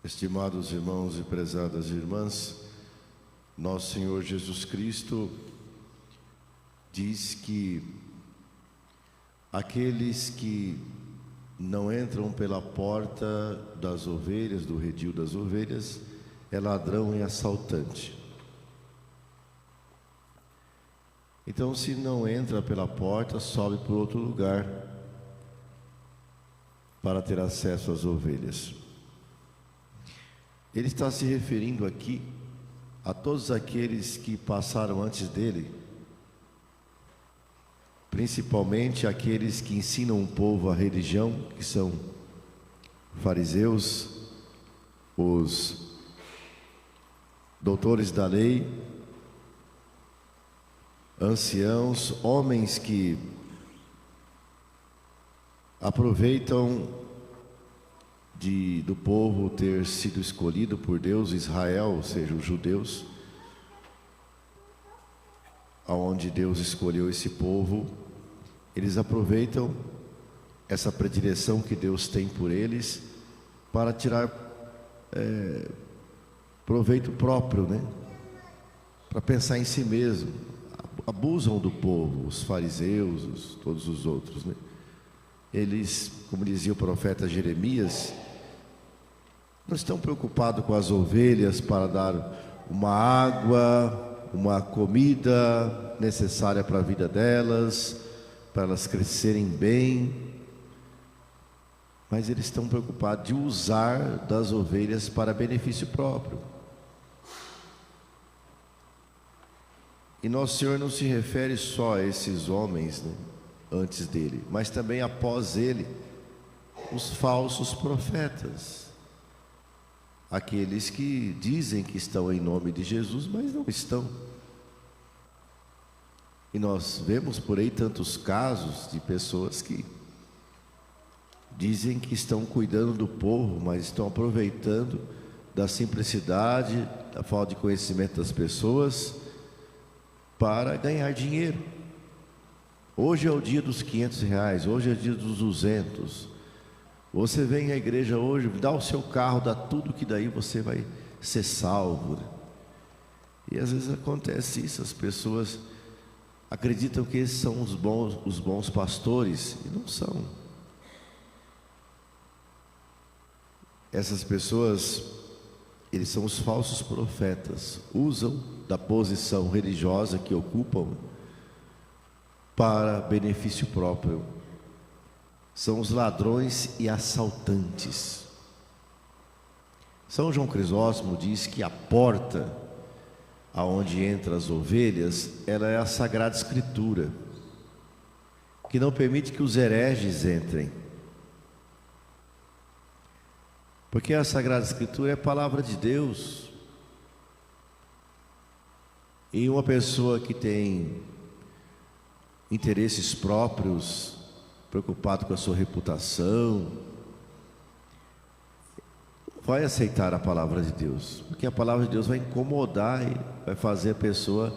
Estimados irmãos e prezadas irmãs, nosso Senhor Jesus Cristo diz que aqueles que não entram pela porta das ovelhas, do redil das ovelhas, é ladrão e assaltante. Então, se não entra pela porta, sobe por outro lugar para ter acesso às ovelhas. Ele está se referindo aqui a todos aqueles que passaram antes dele, principalmente aqueles que ensinam o povo a religião, que são fariseus, os doutores da lei, anciãos, homens que aproveitam do povo ter sido escolhido por Deus, Israel, ou seja, os judeus, aonde Deus escolheu esse povo. Eles aproveitam essa predileção que Deus tem por eles para tirar proveito próprio, né? Para pensar em si mesmo. Abusam do povo, os fariseus, todos os outros, né? Eles, como dizia o profeta Jeremias, não estão preocupados com as ovelhas para dar uma água, uma comida necessária para a vida delas, para elas crescerem bem, mas eles estão preocupados de usar das ovelhas para benefício próprio. E nosso Senhor não se refere só a esses homens, né, antes dele, mas também após ele, os falsos profetas, aqueles que dizem que estão em nome de Jesus, mas não estão. E nós vemos por aí tantos casos de pessoas que dizem que estão cuidando do povo, mas estão aproveitando da simplicidade, da falta de conhecimento das pessoas para ganhar dinheiro. Hoje é o dia dos R$500, hoje é o dia dos 200. Você vem à igreja hoje, dá o seu carro, dá tudo, que daí você vai ser salvo, né? E às vezes acontece isso, as pessoas acreditam que esses são os bons pastores, e não são. Essas pessoas, eles são os falsos profetas, usam da posição religiosa que ocupam para benefício próprio. São os ladrões e assaltantes. São João Crisóstomo diz que a porta aonde entram as ovelhas, ela é a Sagrada Escritura, que não permite que os hereges entrem. Porque a Sagrada Escritura é a palavra de Deus. E uma pessoa que tem interesses próprios, preocupado com a sua reputação, vai aceitar a palavra de Deus, porque a palavra de Deus vai incomodar e vai fazer a pessoa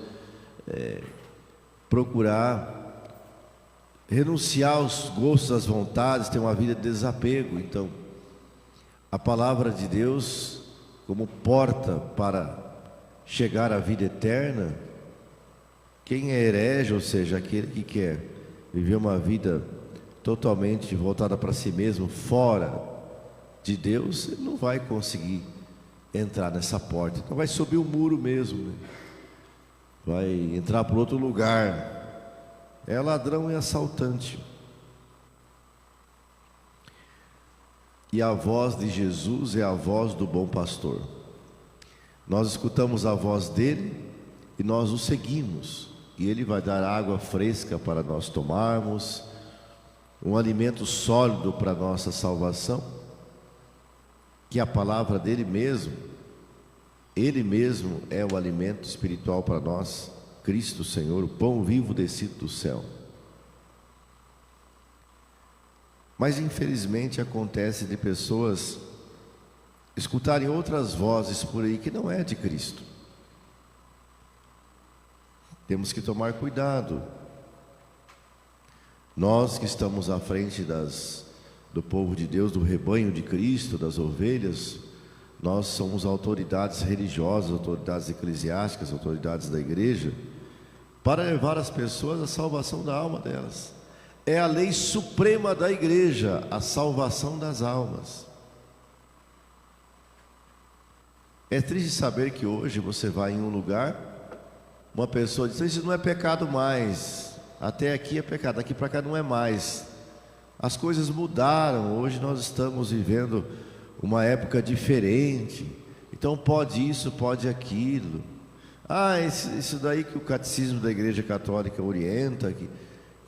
procurar renunciar aos gostos, às vontades, ter uma vida de desapego. Então, a palavra de Deus, como porta para chegar à vida eterna, quem é herege, ou seja, aquele que quer viver uma vida totalmente voltada para si mesmo, fora de Deus, ele não vai conseguir entrar nessa porta. Então vai subir o muro mesmo, né? Vai entrar por outro lugar. É ladrão e assaltante. E a voz de Jesus é a voz do bom pastor. Nós escutamos a voz dele e nós o seguimos, e ele vai dar água fresca para nós tomarmos, um alimento sólido para a nossa salvação, que é a palavra dele mesmo. Ele mesmo é o alimento espiritual para nós, Cristo Senhor, o pão vivo descido do céu. Mas infelizmente acontece de pessoas escutarem outras vozes por aí que não é de Cristo. Temos que tomar cuidado. Nós que estamos à frente do povo de Deus, do rebanho de Cristo, das ovelhas, Nós somos autoridades religiosas, autoridades eclesiásticas, autoridades da igreja, para levar as pessoas à salvação da alma delas. É a lei suprema da igreja, a salvação das almas. É triste saber que hoje você vai em um lugar, uma pessoa diz: isso não é pecado mais, até aqui é pecado, daqui para cá não é mais. As coisas mudaram, hoje nós estamos vivendo uma época diferente, então pode isso, pode aquilo. Isso daí que o catecismo da Igreja Católica orienta, que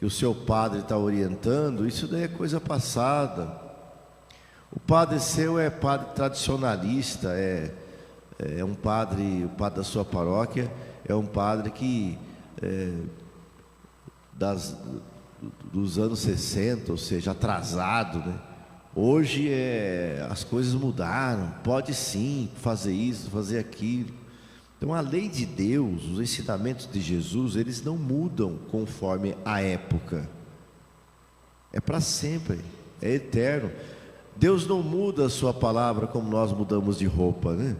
o seu padre está orientando, isso daí é coisa passada. O padre seu é padre tradicionalista, é um padre, o padre da sua paróquia é um padre que dos anos 60, ou seja, atrasado, né? Hoje as coisas mudaram, pode sim fazer isso, fazer aquilo. Então a lei de Deus, os ensinamentos de Jesus, eles não mudam conforme a época. É para sempre, é eterno. Deus não muda a sua palavra como nós mudamos de roupa, né?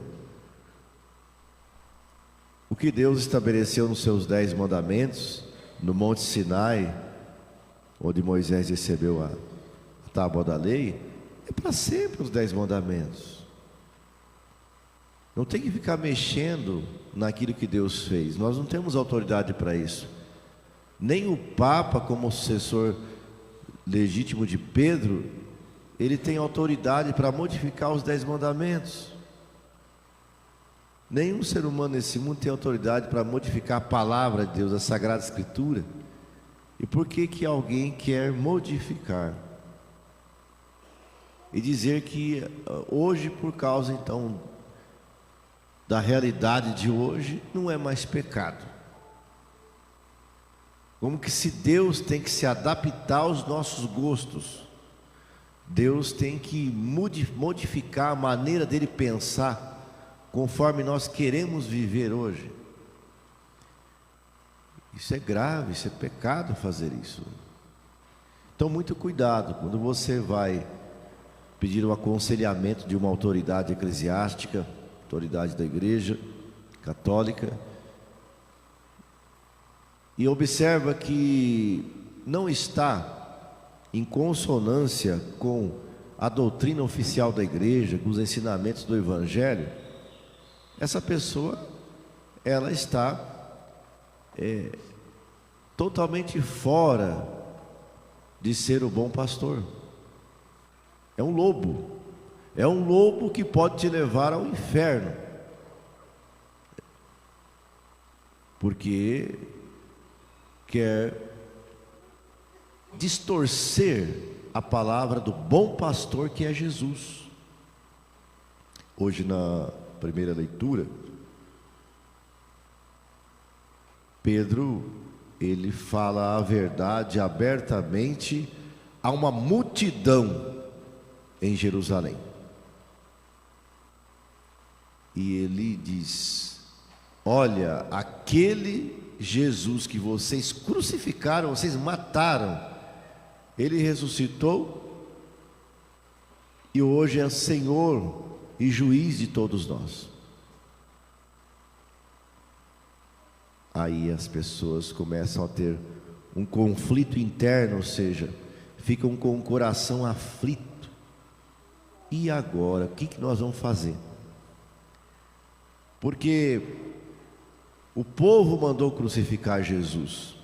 O que Deus estabeleceu nos seus 10 mandamentos, no Monte Sinai, onde Moisés recebeu a tábua da lei, é para sempre os 10 mandamentos. Não tem que ficar mexendo naquilo que Deus fez. Nós não temos autoridade para isso. Nem o Papa, como sucessor legítimo de Pedro, ele tem autoridade para modificar os 10 mandamentos. Nenhum ser humano nesse mundo tem autoridade para modificar a palavra de Deus, a Sagrada Escritura. E por que alguém quer modificar? E dizer que hoje, por causa então da realidade de hoje, não é mais pecado. Como que se Deus tem que se adaptar aos nossos gostos, Deus tem que modificar a maneira dele pensar conforme nós queremos viver hoje. Isso é grave, isso é pecado fazer isso. Então muito cuidado quando você vai pedir um aconselhamento de uma autoridade eclesiástica, autoridade da igreja católica, e observa que não está em consonância com a doutrina oficial da igreja, com os ensinamentos do evangelho, essa pessoa, ela está totalmente fora de ser o bom pastor. É um lobo que pode te levar ao inferno, porque quer distorcer a palavra do bom pastor, que é Jesus. Hoje na primeira leitura, Pedro, ele fala a verdade abertamente a uma multidão em Jerusalém. E ele diz: olha, aquele Jesus que vocês crucificaram, vocês mataram, ele ressuscitou e hoje é Senhor e juiz de todos nós. Aí as pessoas começam a ter um conflito interno, ou seja, ficam com o coração aflito. E agora, o que nós vamos fazer? Porque o povo mandou crucificar Jesus.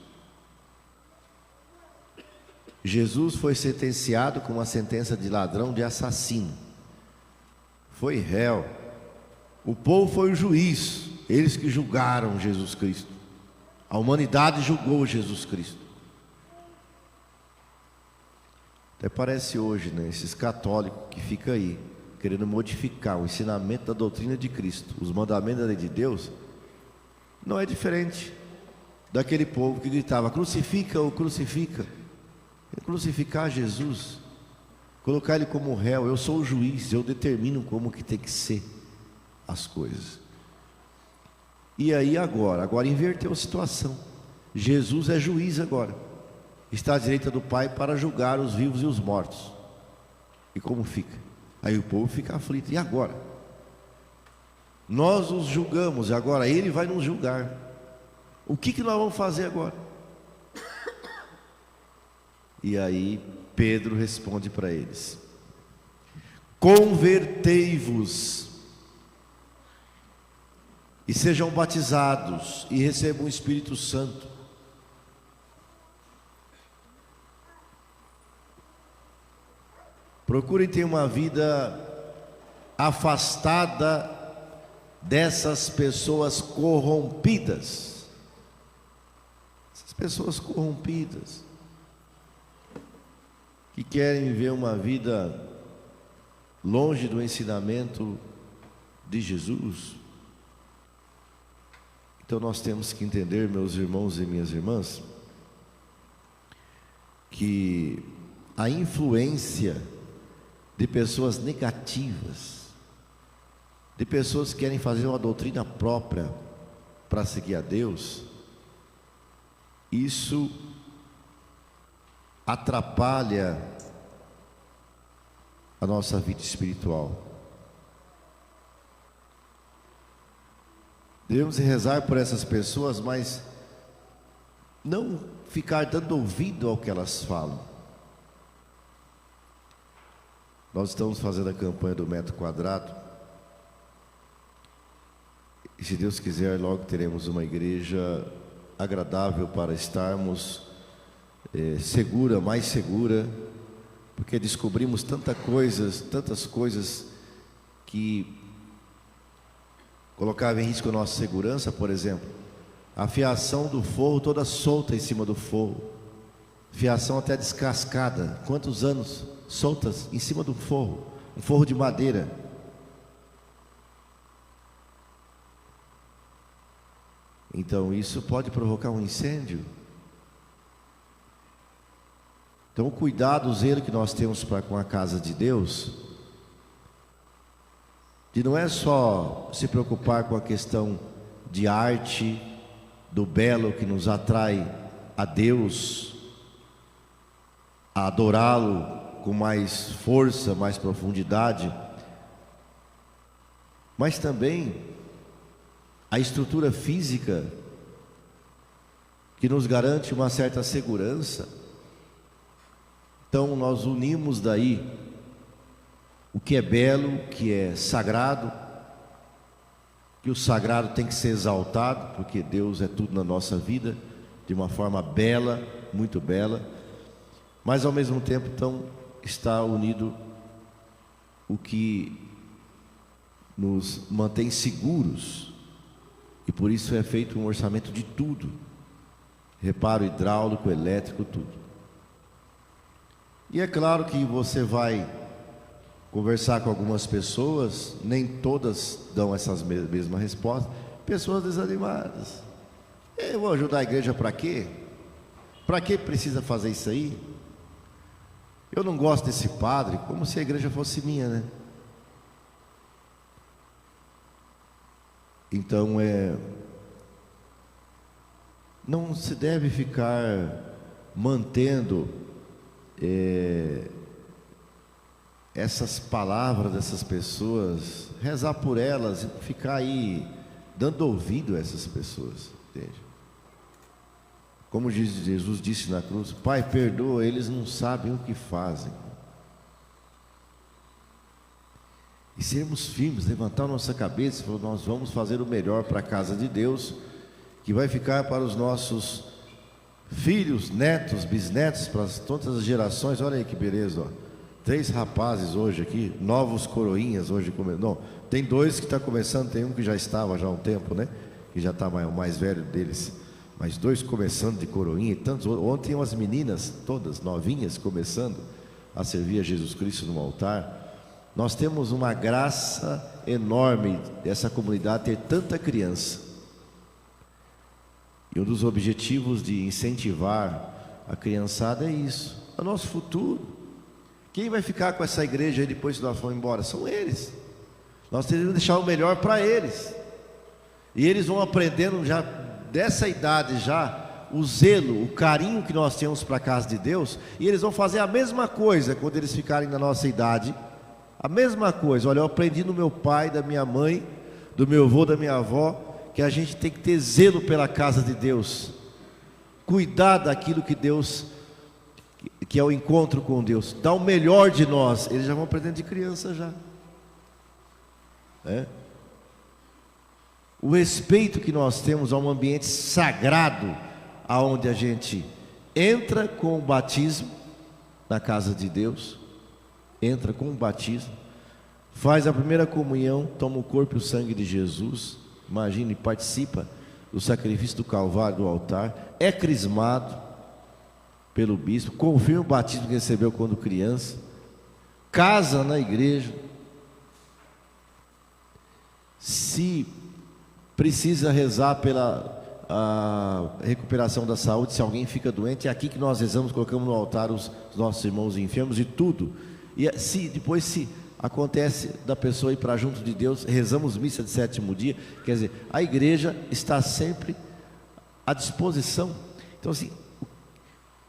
Jesus foi sentenciado com uma sentença de ladrão, de assassino. Foi réu. O povo foi o juiz, eles que julgaram Jesus Cristo. A humanidade julgou Jesus Cristo. Até parece hoje, né, esses católicos que ficam aí querendo modificar o ensinamento da doutrina de Cristo, os mandamentos da lei de Deus, não é diferente daquele povo que gritava: crucifica-o, crucifica. Crucificar Jesus, colocar ele como réu. Eu sou o juiz, eu determino como que tem que ser as coisas. E aí agora inverteu a situação. Jesus é juiz agora, está à direita do Pai para julgar os vivos e os mortos. E como fica? Aí o povo fica aflito. E agora? Nós os julgamos, e agora Ele vai nos julgar. O que nós vamos fazer agora? E aí Pedro responde para eles: convertei-vos e sejam batizados e recebam o Espírito Santo. Procurem ter uma vida afastada dessas pessoas corrompidas. Essas pessoas corrompidas que querem viver uma vida longe do ensinamento de Jesus. Então nós temos que entender, meus irmãos e minhas irmãs, que a influência de pessoas negativas, de pessoas que querem fazer uma doutrina própria para seguir a Deus, isso atrapalha a nossa vida espiritual. Devemos rezar por essas pessoas, mas não ficar dando ouvido ao que elas falam. Nós estamos fazendo a campanha do metro quadrado, e se Deus quiser, logo teremos uma igreja agradável para estarmos, segura, mais segura, porque descobrimos tantas coisas que colocavam em risco a nossa segurança. Por exemplo, a fiação do forro toda solta em cima do forro, fiação até descascada, quantos anos soltas em cima do forro, um forro de madeira. Então isso pode provocar um incêndio. Então o cuidado, o zelo que nós temos para com a casa de Deus, de não é só se preocupar com a questão de arte, do belo que nos atrai a Deus, a adorá-lo com mais força, mais profundidade, mas também a estrutura física que nos garante uma certa segurança. Então nós unimos daí o que é belo, o que é sagrado, que o sagrado tem que ser exaltado, porque Deus é tudo na nossa vida, de uma forma bela, muito bela, mas ao mesmo tempo então está unido o que nos mantém seguros, e por isso é feito um orçamento de tudo, reparo hidráulico, elétrico, tudo. E é claro que você vai conversar com algumas pessoas, nem todas dão essas mesmas respostas. Pessoas desanimadas. Eu vou ajudar a igreja para quê? Para que precisa fazer isso aí? Eu não gosto desse padre, como se a igreja fosse minha, né? Então não se deve ficar mantendo essas palavras dessas pessoas, rezar por elas, ficar aí dando ouvido a essas pessoas, entende? Como Jesus disse na cruz: Pai, perdoa, eles não sabem o que fazem. E sermos firmes, levantar nossa cabeça e falar: nós vamos fazer o melhor para a casa de Deus, que vai ficar para os nossos filhos, netos, bisnetos, para todas as gerações. Olha aí que beleza, ó. 3 rapazes hoje aqui, novos coroinhas hoje. Não, tem 2 que estão começando, tem um que já estava já há um tempo, né? Que já está o mais velho deles. Mas 2 começando de coroinha, e tantos. Ontem umas meninas, todas novinhas, começando a servir a Jesus Cristo no altar. Nós temos uma graça enorme dessa comunidade ter tanta criança. E um dos objetivos de incentivar a criançada é isso, é o nosso futuro. Quem vai ficar com essa igreja aí depois que nós formos embora? São eles. Nós temos que deixar o melhor para eles. E eles vão aprendendo já dessa idade já o zelo, o carinho que nós temos para a casa de Deus. E eles vão fazer a mesma coisa quando eles ficarem na nossa idade. A mesma coisa. Olha, eu aprendi no meu pai, da minha mãe, do meu avô, da minha avó, que a gente tem que ter zelo pela casa de Deus, cuidar daquilo que Deus, que é o encontro com Deus, dar o melhor de nós. Eles já vão aprendendo de criança já. O respeito que nós temos a um ambiente sagrado, aonde a gente entra com o batismo na casa de Deus, entra com o batismo, faz a primeira comunhão, toma o corpo e o sangue de Jesus, imagine, participa do sacrifício do Calvário, do altar, é crismado pelo bispo, confirma o batismo que recebeu quando criança, casa na igreja, se precisa rezar pela recuperação da saúde, se alguém fica doente, é aqui que nós rezamos, colocamos no altar os nossos irmãos enfermos e tudo. E depois se acontece da pessoa ir para junto de Deus, rezamos missa de sétimo dia. Quer dizer, a igreja está sempre à disposição. Então assim,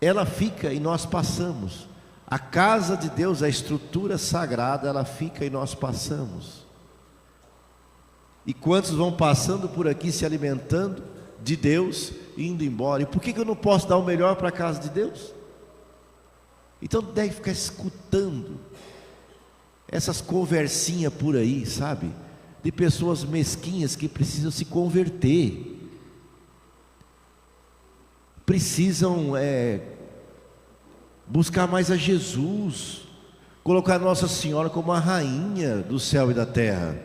ela fica e nós passamos. A casa de Deus, a estrutura sagrada, ela fica e nós passamos. E quantos vão passando por aqui se alimentando de Deus, indo embora? E por que eu não posso dar o melhor para a casa de Deus? Então deve ficar escutando essas conversinhas por aí, sabe? De pessoas mesquinhas que precisam se converter, precisam buscar mais a Jesus, colocar Nossa Senhora como a rainha do céu e da terra.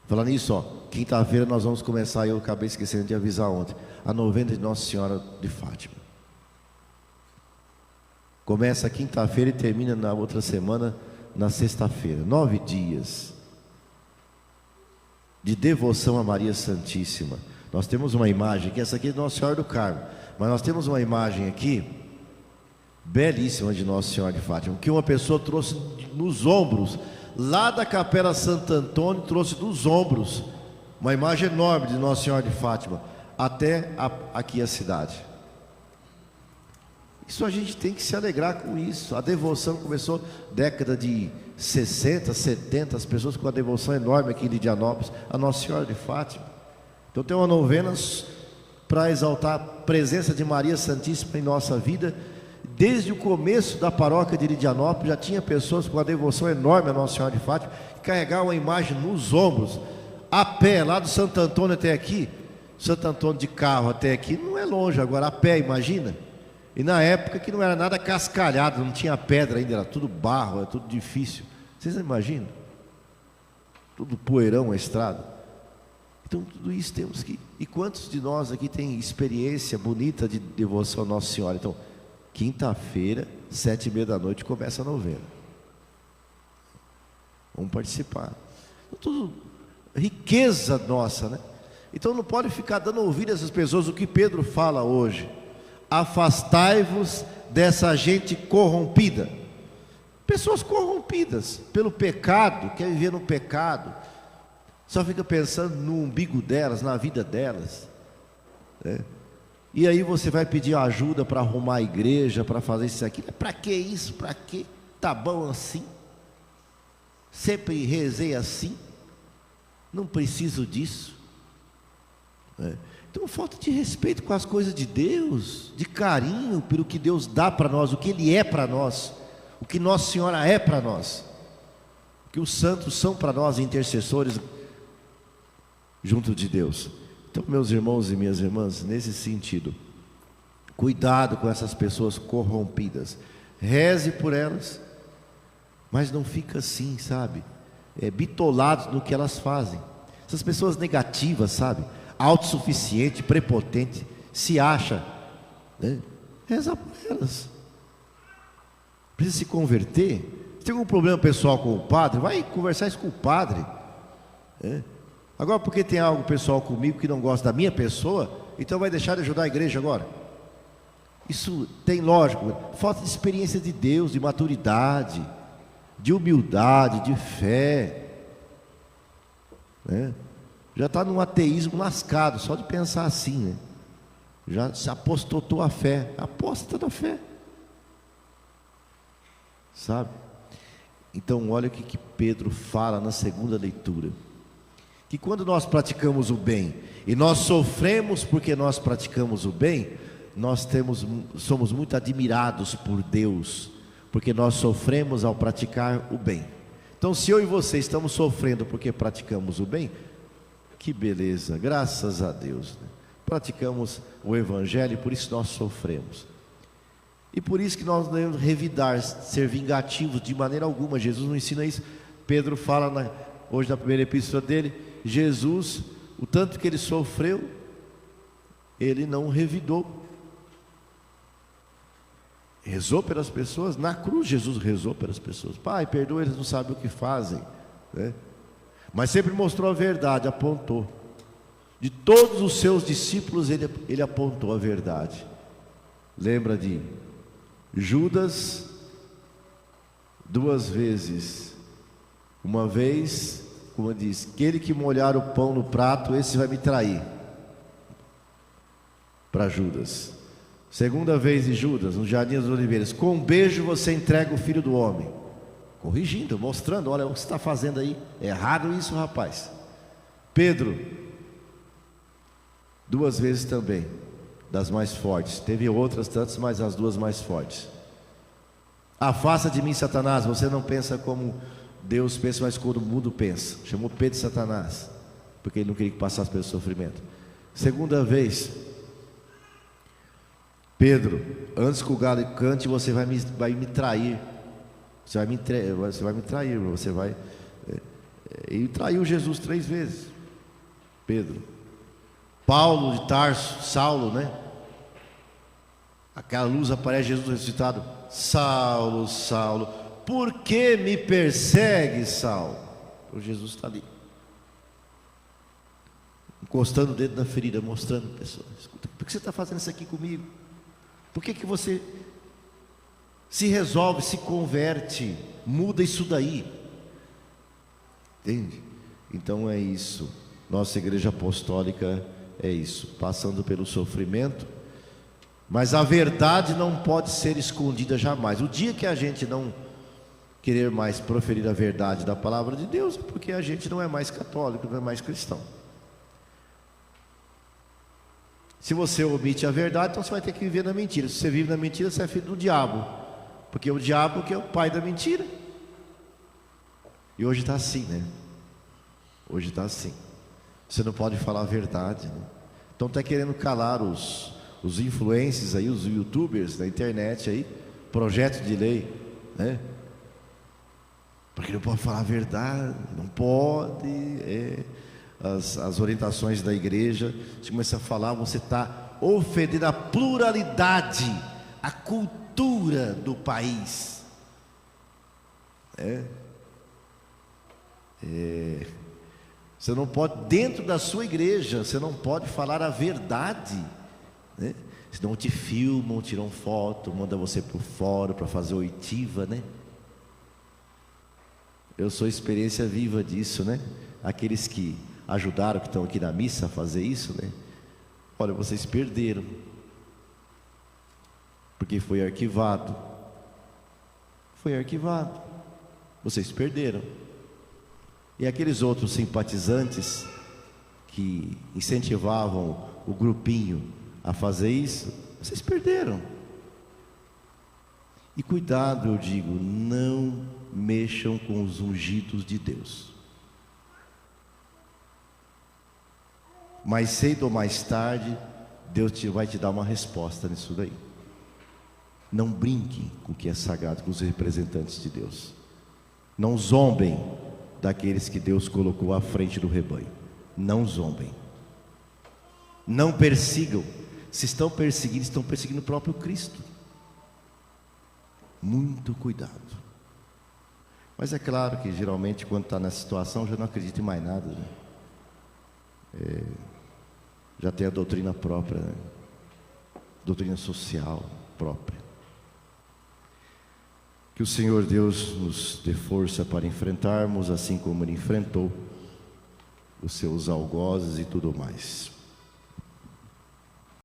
Falando nisso, quinta-feira nós vamos começar, eu acabei esquecendo de avisar ontem, a novena de Nossa Senhora de Fátima. Começa quinta-feira e termina na outra semana, na sexta-feira. 9 dias de devoção a Maria Santíssima. Nós temos uma imagem aqui, essa aqui é de Nossa Senhora do Carmo, mas nós temos uma imagem aqui belíssima de Nossa Senhora de Fátima, que uma pessoa trouxe nos ombros, lá da Capela Santo Antônio, trouxe nos ombros, uma imagem enorme de Nossa Senhora de Fátima, até aqui a cidade. Isso a gente tem que se alegrar com isso. A devoção começou década de 60, 70, as pessoas com a devoção enorme aqui em Lidianópolis, a Nossa Senhora de Fátima. Então tem uma novena para exaltar a presença de Maria Santíssima em nossa vida. Desde o começo da paróquia de Lidianópolis já tinha pessoas com a devoção enorme a Nossa Senhora de Fátima, que carregavam a imagem nos ombros, a pé, lá do Santo Antônio até aqui. Santo Antônio de carro até aqui não é longe, agora a pé, imagina. E na época que não era nada cascalhado, não tinha pedra ainda, era tudo barro, era tudo difícil. Vocês não imaginam? Tudo poeirão a estrada. Então tudo isso temos que... E quantos de nós aqui tem experiência bonita de devoção a Nossa Senhora? Então, quinta-feira, 7h30 da noite, começa a novena. Vamos participar. Então, tudo riqueza nossa, né? Então não pode ficar dando ouvido a essas pessoas, o que Pedro fala hoje. Afastai-vos dessa gente corrompida. Pessoas corrompidas pelo pecado, quer viver no pecado, só fica pensando no umbigo delas, na vida delas, né? E aí você vai pedir ajuda para arrumar a igreja, para fazer isso aqui. Para que isso? Para que? Tá bom assim? Sempre rezei assim? Não preciso disso, né? Então, falta de respeito com as coisas de Deus, de carinho pelo que Deus dá para nós, o que Ele é para nós, o que Nossa Senhora é para nós, o que os santos são para nós, intercessores junto de Deus. Então, meus irmãos e minhas irmãs, nesse sentido, cuidado com essas pessoas corrompidas, reze por elas, mas não fica assim, sabe, bitolado no que elas fazem. Essas pessoas negativas, sabe, autossuficiente, prepotente, se acha, né? Reza por elas. Precisa se converter. Se tem algum problema pessoal com o padre, vai conversar isso com o padre, né? Agora, porque tem algo pessoal comigo que não gosta da minha pessoa, então vai deixar de ajudar a igreja agora? Isso tem lógico. Falta de experiência de Deus, de maturidade, de humildade, de fé, né? Já está num ateísmo lascado, só de pensar assim, né? Já se apostatou a fé, apóstata da fé, sabe? Então olha o que Pedro fala na segunda leitura. que quando nós praticamos o bem e nós sofremos porque nós praticamos o bem, somos muito admirados por Deus, porque nós sofremos ao praticar o bem. Então, se eu e você estamos sofrendo porque praticamos o bem, que beleza, graças a Deus, né? Praticamos o Evangelho e por isso nós sofremos. E por isso que nós devemos revidar, ser vingativos de maneira alguma. Jesus não ensina isso. Pedro fala hoje na primeira epístola dele, Jesus, o tanto que ele sofreu, ele não revidou. Rezou pelas pessoas, na cruz Jesus rezou pelas pessoas. Pai, perdoa, eles não sabem o que fazem, né? Mas sempre mostrou a verdade, apontou. De todos os seus discípulos ele apontou a verdade. Lembra de Judas 2 vezes. Uma vez, como diz, aquele que molhar o pão no prato, esse vai me trair. Para Judas. Segunda vez de Judas, no Jardim das Oliveiras, com um beijo você entrega o Filho do Homem. Corrigindo, mostrando, olha o que você está fazendo aí, é errado isso, rapaz. Pedro, 2 vezes também, das mais fortes. Teve outras tantas, mas as 2 mais fortes. Afasta de mim, Satanás, você não pensa como Deus pensa, mas como o mundo pensa. Chamou Pedro de Satanás, porque ele não queria que passasse pelo sofrimento. Segunda vez, Pedro, antes que o galo cante, você vai me trair. Você vai me trair. E traiu Jesus 3 vezes. Pedro. Paulo de Tarso, Saulo, né? Aquela luz aparece, Jesus ressuscitado. Saulo, Saulo, por que me persegue, Saulo? O Jesus está ali, encostando o dedo na ferida, mostrando a pessoa: escuta, por que você está fazendo isso aqui comigo? Por que você se resolve, se converte, muda isso daí? Entende? Então é isso. Nossa igreja apostólica é isso, passando pelo sofrimento, mas a verdade não pode ser escondida jamais. O dia que a gente não querer mais proferir a verdade da palavra de Deus, é porque a gente não é mais católico, não é mais cristão. Se você omite a verdade, então você vai ter que viver na mentira. Se você vive na mentira, você é filho do diabo, porque o diabo que é o pai da mentira. E hoje está assim, né? Hoje está assim. Você não pode falar a verdade, né? Então está querendo calar os influencers aí, os youtubers da internet aí, projeto de lei, né? Porque não pode falar a verdade, não pode. As orientações da igreja, você começa a falar, você está ofendendo a pluralidade, a cultura do país. Você não pode, dentro da sua igreja, você não pode falar a verdade, né? Senão te filmam, tiram foto, mandam você por fora para fazer oitiva, né? Eu sou experiência viva disso, né? Aqueles que ajudaram, que estão aqui na missa a fazer isso, né? Olha, vocês perderam, porque foi arquivado. Vocês perderam. E aqueles outros simpatizantes que incentivavam o grupinho a fazer isso, vocês perderam. E cuidado, eu digo, não mexam com os ungidos de Deus. Mais cedo ou mais tarde, Deus vai te dar uma resposta nisso daí. Não brinquem com o que é sagrado, com os representantes de Deus. Não zombem daqueles que Deus colocou à frente do rebanho. Não zombem. Não persigam. Se estão perseguindo o próprio Cristo. Muito cuidado. Mas é claro que geralmente quando está nessa situação já não acredita em mais nada, né? Já tem a doutrina própria, né? Doutrina social própria. Que o Senhor Deus nos dê força para enfrentarmos, assim como Ele enfrentou os seus algozes e tudo mais.